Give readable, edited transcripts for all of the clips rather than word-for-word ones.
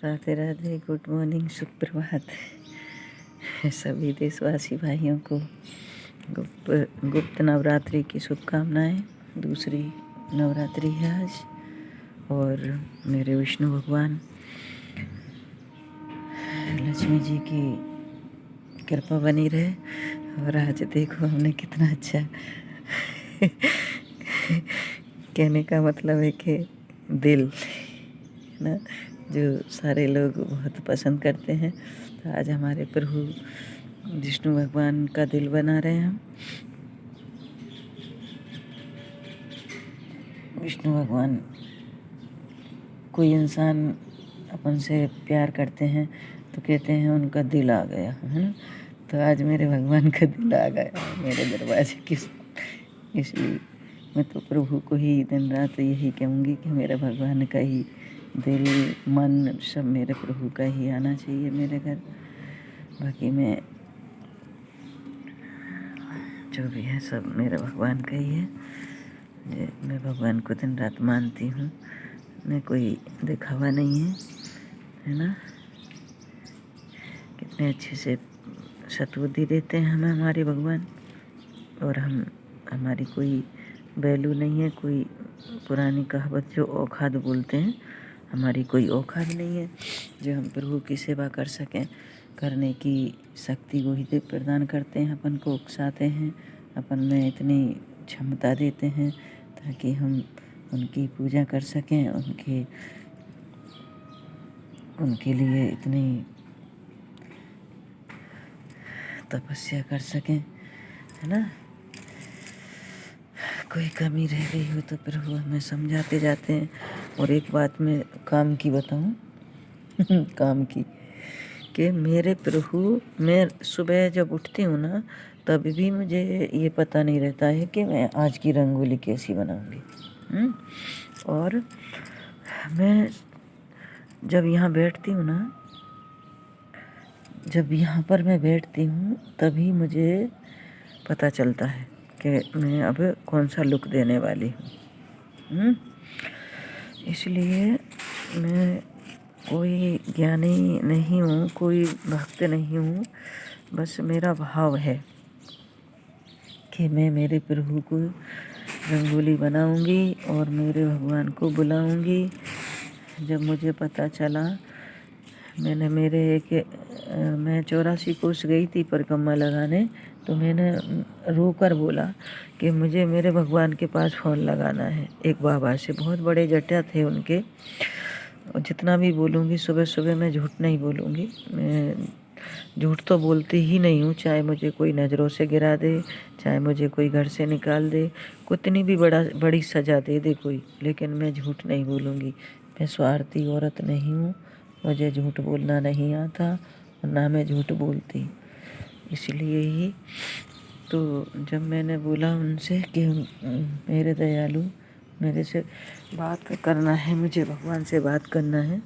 Radhe Radhe, good morning, सुप्रभात सभी देशवासी भाइयों को गुप्त नवरात्रि की शुभकामनाएं। दूसरी नवरात्रि है आज और मेरे विष्णु भगवान लक्ष्मी जी की कृपा बनी रहे। और आज देखो हमने कितना अच्छा कहने का मतलब है कि दिल ना, जो सारे लोग बहुत पसंद करते हैं, तो आज हमारे प्रभु विष्णु भगवान का दिल बना रहे हैं हम। विष्णु भगवान, कोई इंसान अपन से प्यार करते हैं तो कहते हैं उनका दिल आ गया, है ना। तो आज मेरे भगवान का दिल आ गया मेरे दरवाजे की। इसलिए मैं तो प्रभु को ही दिन रात यही कहूँगी कि मेरे भगवान का ही दिल मन सब मेरे प्रभु का ही आना चाहिए मेरे घर। बाकी मैं जो भी है सब मेरे भगवान का ही है। मैं भगवान को दिन रात मानती हूँ। मैं कोई दिखावा नहीं है ना। कितने अच्छे से सतबुद्धि देते हैं हमें हमारे भगवान। और हमारी कोई वैल्यू नहीं है। कोई पुरानी कहावत जो औखाद बोलते हैं, हमारी कोई औखाद नहीं है जो हम प्रभु की सेवा कर सकें। करने की शक्ति वही दे प्रदान करते हैं, अपन को उकसाते हैं, अपन में इतनी क्षमता देते हैं ताकि हम उनकी पूजा कर सकें, उनके लिए इतनी तपस्या कर सकें, है ना। कोई कमी रह गई हो तो प्रभु हमें समझाते जाते हैं। और एक बात मैं काम की बताऊं काम की, कि मेरे प्रभु, मैं सुबह जब उठती हूँ ना, तभी भी मुझे ये पता नहीं रहता है कि मैं आज की रंगोली कैसी बनाऊंगी। और मैं जब यहाँ बैठती हूँ ना, जब यहाँ पर मैं बैठती हूँ तभी मुझे पता चलता है कि मैं अब कौन सा लुक देने वाली हूँ। इसलिए मैं कोई ज्ञानी नहीं हूँ, कोई भक्त नहीं हूँ। बस मेरा भाव है कि मैं मेरे प्रभु को रंगोली बनाऊंगी और मेरे भगवान को बुलाऊंगी। जब मुझे पता चला, मैं 84 कोस गई थी परिक्रमा लगाने, तो मैंने रोकर बोला कि मुझे मेरे भगवान के पास फ़ोन लगाना है। एक बाबा से, बहुत बड़े जटा थे उनके। और जितना भी बोलूँगी सुबह सुबह मैं झूठ नहीं बोलूँगी। मैं झूठ तो बोलती ही नहीं हूँ, चाहे मुझे कोई नज़रों से गिरा दे, चाहे मुझे कोई घर से निकाल दे, कितनी भी बड़ी सज़ा दे दे कोई, लेकिन मैं झूठ नहीं बोलूँगी। मैं स्वार्थी औरत नहीं हूँ, मुझे झूठ बोलना नहीं आता और ना मैं झूठ बोलती। इसलिए ही तो जब मैंने बोला उनसे कि मेरे दयालु, मेरे से बात करना है, मुझे भगवान से बात करना है,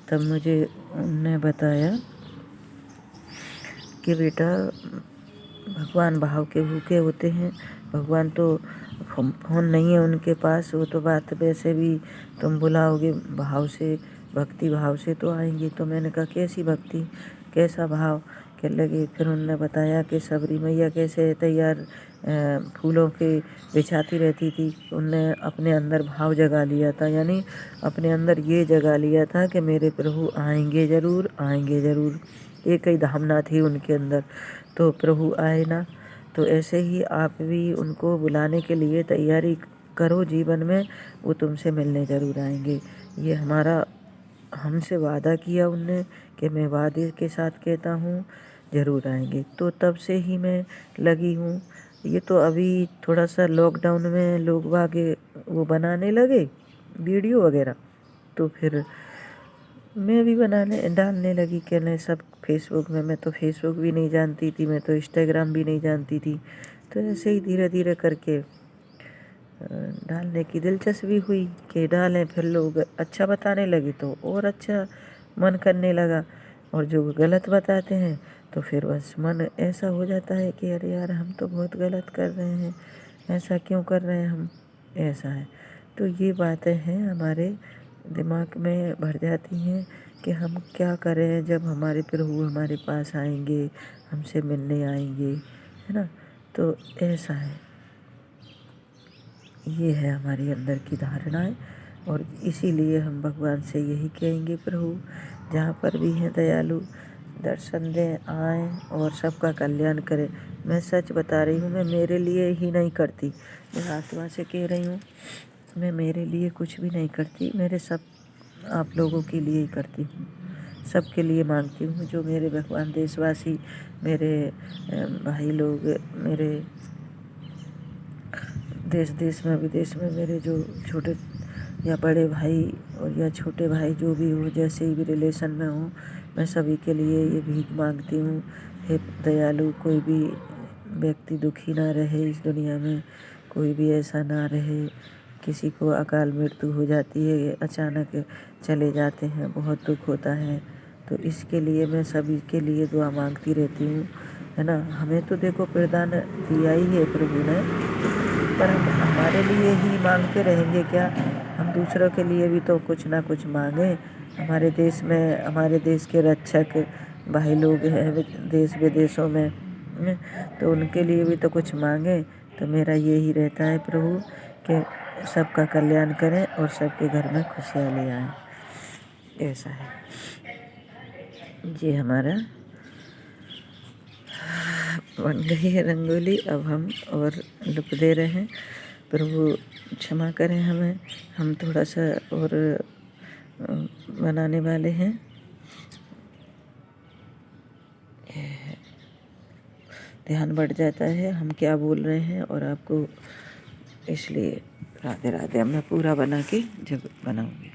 तब मुझे उनने बताया कि बेटा, भगवान भाव के भूखे होते हैं। भगवान तो फ़ोन नहीं है उनके पास, वो तो बात वैसे भी तुम बुलाओगे भाव से, भक्ति भाव से तो आएंगे। तो मैंने कहा कैसी भक्ति, कैसा भाव के लगे। फिर उन्होंने बताया कि सबरी मैया कैसे तैयार फूलों के बिछाती रहती थी। उनने अपने अंदर भाव जगा लिया था, यानी अपने अंदर ये जगा लिया था कि मेरे प्रभु आएंगे ज़रूर, आएंगे ज़रूर। एक ही धामना थी उनके अंदर, तो प्रभु आए ना। तो ऐसे ही आप भी उनको बुलाने के लिए तैयारी करो जीवन में, वो तुमसे मिलने ज़रूर आएंगे। ये हमसे वादा किया उनने कि मैं वादे के साथ कहता हूँ ज़रूर आएंगे। तो तब से ही मैं लगी हूँ। ये तो अभी थोड़ा सा लॉकडाउन में लोग वागे वो बनाने लगे वीडियो वगैरह, तो फिर मैं भी डालने लगी कि नहीं सब फेसबुक में। मैं तो फेसबुक भी नहीं जानती थी, मैं तो इंस्टाग्राम भी नहीं जानती थी। तो ऐसे ही धीरे धीरे करके डालने की दिलचस्पी हुई कि डालें। फिर लोग अच्छा बताने लगे तो और अच्छा मन करने लगा, और जो गलत बताते हैं तो फिर बस मन ऐसा हो जाता है कि अरे यार, हम तो बहुत गलत कर रहे हैं, ऐसा क्यों कर रहे हैं हम, ऐसा है। तो ये बातें हैं हमारे दिमाग में भर जाती हैं कि हम क्या करें जब हमारे प्रभु हमारे पास आएंगे, हमसे मिलने आएंगे, है ना। तो ऐसा है, ये है हमारे अंदर की धारणाएं। और इसीलिए हम भगवान से यही कहेंगे, प्रभु जहाँ पर भी हैं दयालु, दर्शन दें, आएँ और सबका कल्याण करें। मैं सच बता रही हूँ, मैं मेरे लिए ही नहीं करती, मैं आत्मा से कह रही हूँ। मैं मेरे लिए कुछ भी नहीं करती, मेरे सब आप लोगों के लिए ही करती हूँ, सबके लिए मांगती हूँ। जो मेरे भगवान देशवासी, मेरे भाई लोग, मेरे देश देश में विदेश में मेरे जो छोटे या बड़े भाई और या छोटे भाई जो भी हो, जैसे भी रिलेशन में हो, मैं सभी के लिए ये भीख मांगती हूँ। हे दयालु, कोई भी व्यक्ति दुखी ना रहे इस दुनिया में, कोई भी ऐसा ना रहे। किसी को अकाल मृत्यु हो जाती है, अचानक चले जाते हैं, बहुत दुख होता है। तो इसके लिए मैं सभी के लिए दुआ मांगती रहती हूँ, है ना। हमें तो देखो प्रदान दिया ही है प्रभु ने, पर हम हमारे लिए ही मांगते रहेंगे क्या? हम दूसरों के लिए भी तो कुछ ना कुछ मांगें। हमारे देश में, हमारे देश के रक्षक भाई लोग हैं देश विदेशों में, तो उनके लिए भी तो कुछ मांगें। तो मेरा यही रहता है प्रभु कि सबका कल्याण करें और सबके घर में खुशियाँ ले आएँ। ऐसा है जी। हमारा बन गई है रंगोली, अब हम और लुक दे रहे हैं। प्रभु क्षमा करें हमें, हम थोड़ा सा और बनाने वाले हैं। ध्यान बढ़ जाता है हम क्या बोल रहे हैं और आपको, इसलिए राधे राधे। अब मैं पूरा बना के जब बनाऊंगी।